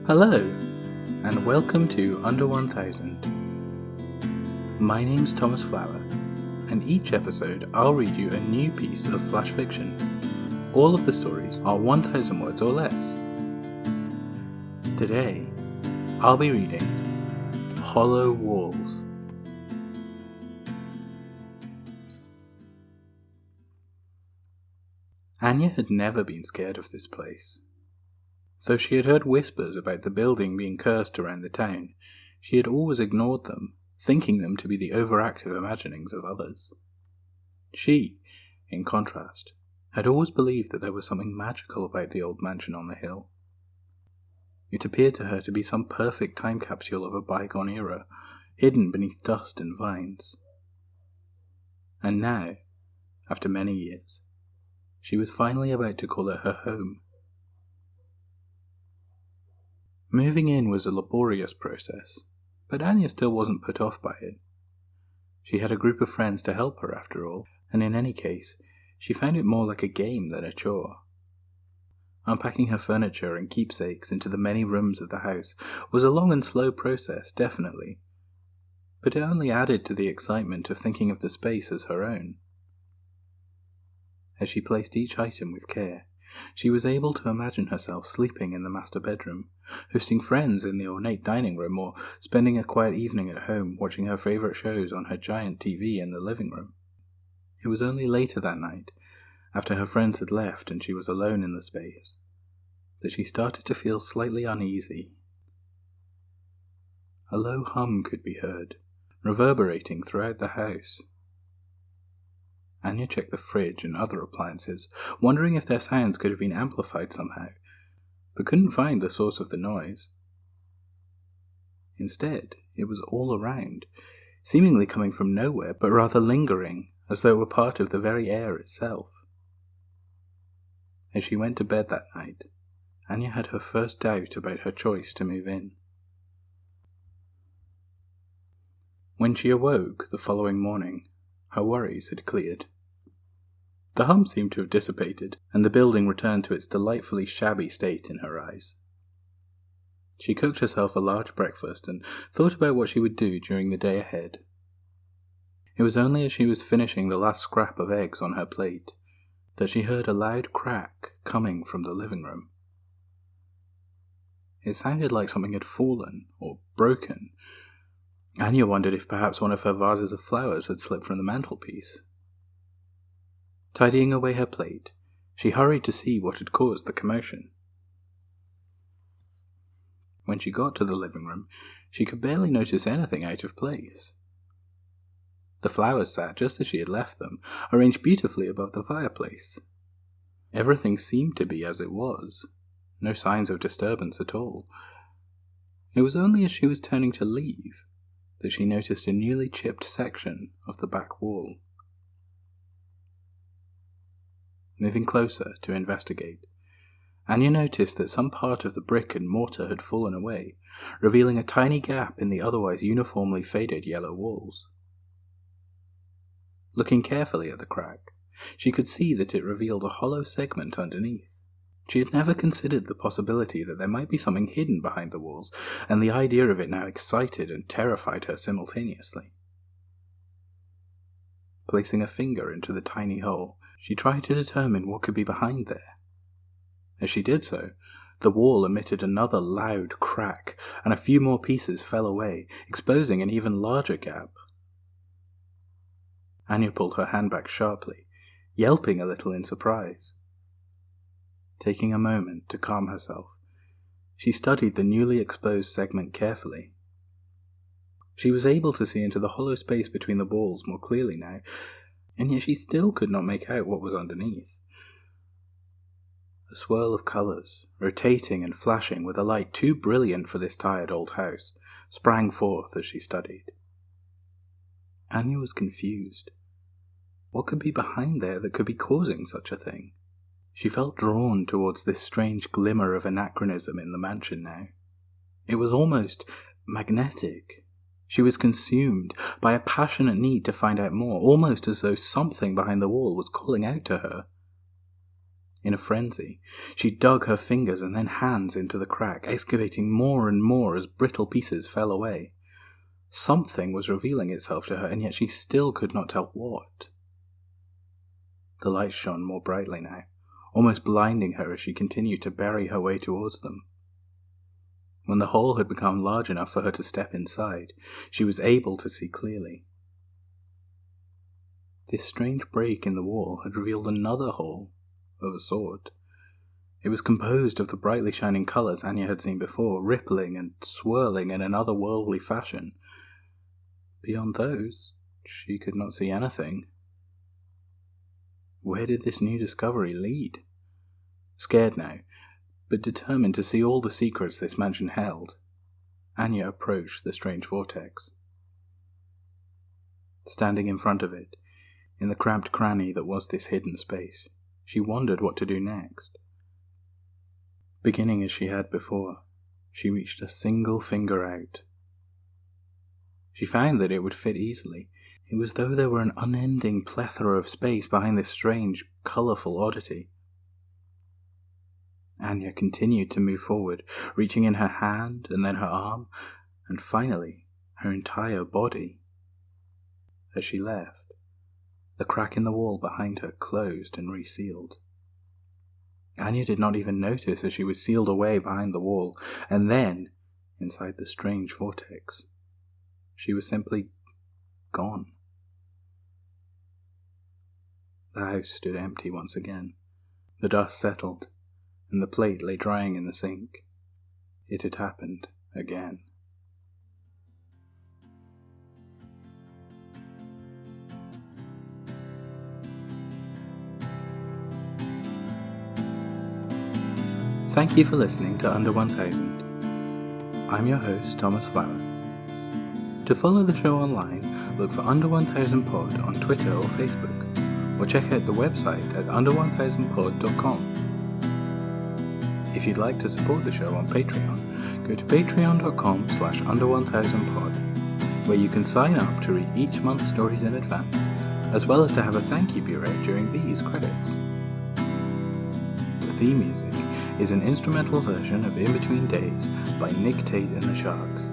Hello, and welcome to Under 1000. My name's Thomas Flower, and each episode I'll read you a new piece of flash fiction. All of the stories are 1000 words or less. Today, I'll be reading Hollow Walls. Anya had never been scared of this place. Though she had heard whispers about the building being cursed around the town, she had always ignored them, thinking them to be the overactive imaginings of others. She, in contrast, had always believed that there was something magical about the old mansion on the hill. It appeared to her to be some perfect time capsule of a bygone era, hidden beneath dust and vines. And now, after many years, she was finally about to call it her home. Moving in was a laborious process, but Anya still wasn't put off by it. She had a group of friends to help her after all, and in any case, she found it more like a game than a chore. Unpacking her furniture and keepsakes into the many rooms of the house was a long and slow process, definitely, but it only added to the excitement of thinking of the space as her own. As she placed each item with care, she was able to imagine herself sleeping in the master bedroom, hosting friends in the ornate dining room, or spending a quiet evening at home watching her favourite shows on her giant TV in the living room. It was only later that night, after her friends had left and she was alone in the space, that she started to feel slightly uneasy. A low hum could be heard, reverberating throughout the house. Anya checked the fridge and other appliances, wondering if their sounds could have been amplified somehow, but couldn't find the source of the noise. Instead, it was all around, seemingly coming from nowhere, but rather lingering, as though it were part of the very air itself. As she went to bed that night, Anya had her first doubt about her choice to move in. When she awoke the following morning, her worries had cleared. The hum seemed to have dissipated, and the building returned to its delightfully shabby state in her eyes. She cooked herself a large breakfast and thought about what she would do during the day ahead. It was only as she was finishing the last scrap of eggs on her plate that she heard a loud crack coming from the living room. It sounded like something had fallen or broken. Anya wondered if perhaps one of her vases of flowers had slipped from the mantelpiece. Tidying away her plate, she hurried to see what had caused the commotion. When she got to the living room, she could barely notice anything out of place. The flowers sat just as she had left them, arranged beautifully above the fireplace. Everything seemed to be as it was, no signs of disturbance at all. It was only as she was turning to leave that she noticed a newly chipped section of the back wall. Moving closer to investigate, Anya noticed that some part of the brick and mortar had fallen away, revealing a tiny gap in the otherwise uniformly faded yellow walls. Looking carefully at the crack, she could see that it revealed a hollow segment underneath. She had never considered the possibility that there might be something hidden behind the walls, and the idea of it now excited and terrified her simultaneously. Placing a finger into the tiny hole, she tried to determine what could be behind there. As she did so, the wall emitted another loud crack, and a few more pieces fell away, exposing an even larger gap. Anya pulled her hand back sharply, yelping a little in surprise. Taking a moment to calm herself, she studied the newly exposed segment carefully. She was able to see into the hollow space between the walls more clearly now, and yet she still could not make out what was underneath. A swirl of colours, rotating and flashing with a light too brilliant for this tired old house, sprang forth as she studied. Anya was confused. What could be behind there that could be causing such a thing? She felt drawn towards this strange glimmer of anachronism in the mansion now. It was almost magnetic. She was consumed by a passionate need to find out more, almost as though something behind the wall was calling out to her. In a frenzy, she dug her fingers and then hands into the crack, excavating more and more as brittle pieces fell away. Something was revealing itself to her, and yet she still could not tell what. The lights shone more brightly now, almost blinding her as she continued to bury her way towards them. When the hole had become large enough for her to step inside, she was able to see clearly. This strange break in the wall had revealed another hole of a sort. It was composed of the brightly shining colours Anya had seen before, rippling and swirling in an otherworldly fashion. Beyond those, she could not see anything. Where did this new discovery lead? Scared now, but determined to see all the secrets this mansion held, Anya approached the strange vortex. Standing in front of it, in the cramped cranny that was this hidden space, she wondered what to do next. Beginning as she had before, she reached a single finger out. She found that it would fit easily. It was as though there were an unending plethora of space behind this strange, colourful oddity. Anya continued to move forward, reaching in her hand and then her arm, and finally her entire body. As she left, the crack in the wall behind her closed and resealed. Anya did not even notice as she was sealed away behind the wall, and then, inside the strange vortex, she was simply gone. The house stood empty once again. The dust settled, and the plate lay drying in the sink. It had happened again. Thank you for listening to Under 1000. I'm your host, Thomas Flower. To follow the show online, look for Under 1000 Pod on Twitter or Facebook, or check out the website at under1000pod.com. If you'd like to support the show on Patreon, go to patreon.com/under1000pod, where you can sign up to read each month's stories in advance, as well as to have a thank you be read during these credits. The theme music is an instrumental version of In Between Days by Nick Tate and the Sharks.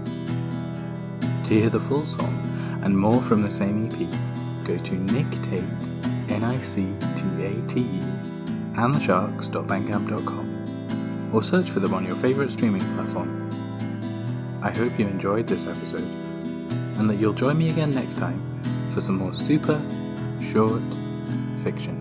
To hear the full song and more from the same EP, go to Nick Tate, Nictate, and thesharks.bandcamp.com, or search for them on your favourite streaming platform. I hope you enjoyed this episode, and that you'll join me again next time for some more super short fiction.